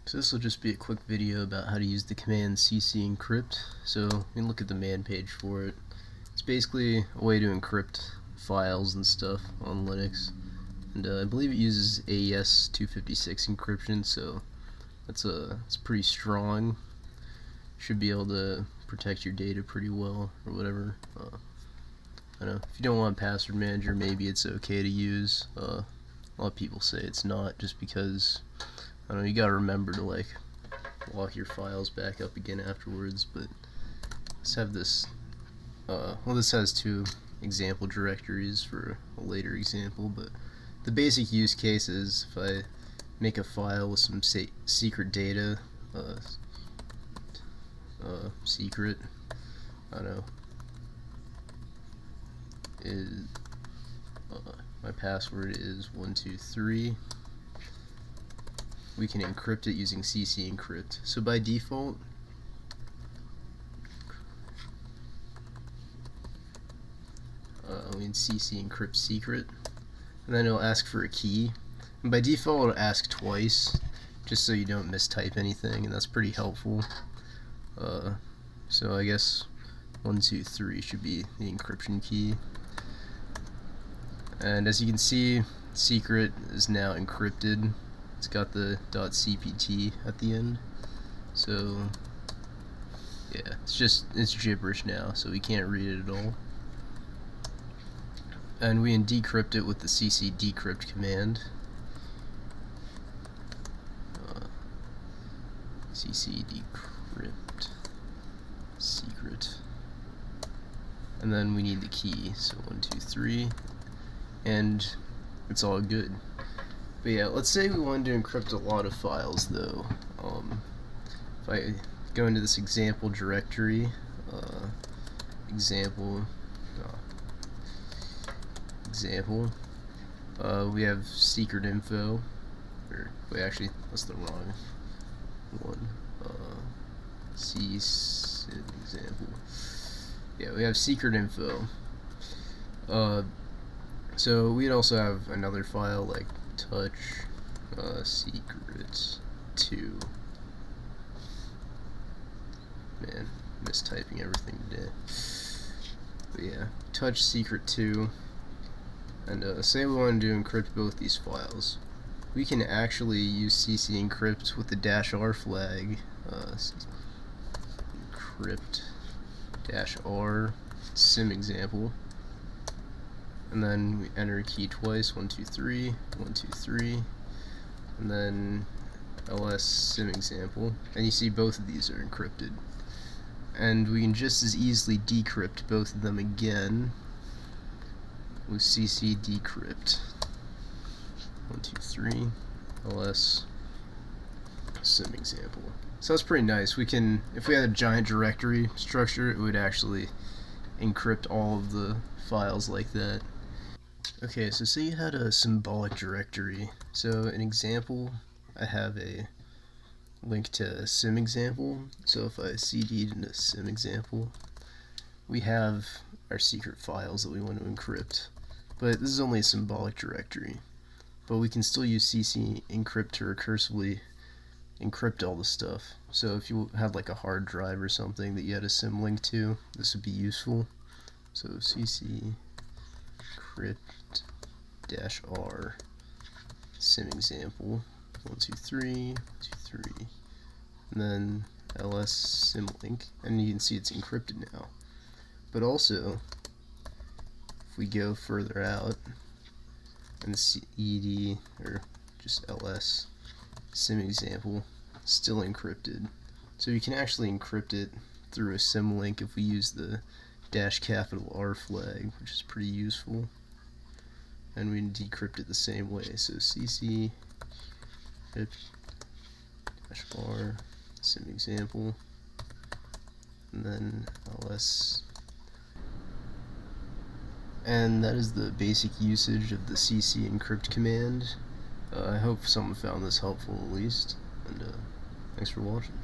So this will just be a quick video about how to use the command ccencrypt. So you can look at the man page for it. It's basically a way to encrypt files and stuff on Linux, and I believe it uses AES 256 encryption, so it's pretty strong. Should be able to protect your data pretty well or whatever. I don't know, if you don't want password manager, maybe it's okay to use. A lot of people say it's not, just because I don't know, you gotta remember to like lock your files back up again afterwards. But let's have this. Well, this has two example directories for a later example, but the basic use case is if I make a file with some secret data, secret, I don't know, is my password is 123. We can encrypt it using ccencrypt. So by default, we can ccencrypt secret, and then it'll ask for a key. And by default, it'll ask twice, just so you don't mistype anything, and that's pretty helpful. So I guess 123 should be the encryption key. And as you can see, secret is now encrypted. It's got the .cpt at the end. So yeah, it's gibberish now, so we can't read it at all. And we can decrypt it with the ccdecrypt command. Ccdecrypt secret. And then we need the key, so 123, and it's all good. But yeah, let's say we wanted to encrypt a lot of files though. If I go into this example directory, example, we have secret info, or wait, actually that's the wrong one. Example. Yeah, we have secret info. So we'd also have another file like touch secret 2. Man, mistyping everything today. But yeah, touch secret 2. And say we wanted to encrypt both these files. We can actually use ccencrypt with the -r flag. Encrypt -r sim example. And then we enter a key twice, 123, 123, and then ls sim example, and you see both of these are encrypted. And we can just as easily decrypt both of them again with ccdecrypt. 123, ls sim example. So that's pretty nice. We can, if we had a giant directory structure, it would actually encrypt all of the files like that. Okay, so say you had a symbolic directory. So an example, I have a link to sim example. So if I cd'd into sim example, we have our secret files that we want to encrypt. But this is only a symbolic directory. But we can still use ccencrypt to recursively encrypt all the stuff. So if you have like a hard drive or something that you had a sim link to, this would be useful. So ccrypt -r sim example 123, 123, and then ls symlink, and you can see it's encrypted now. But also, if we go further out and cd or just ls sim example, still encrypted. So you can actually encrypt it through a symlink if we use the -R flag, which is pretty useful. And we can decrypt it the same way. So ccrypt -r sim example, and then ls. And that is the basic usage of the ccencrypt command. I hope someone found this helpful at least, and thanks for watching.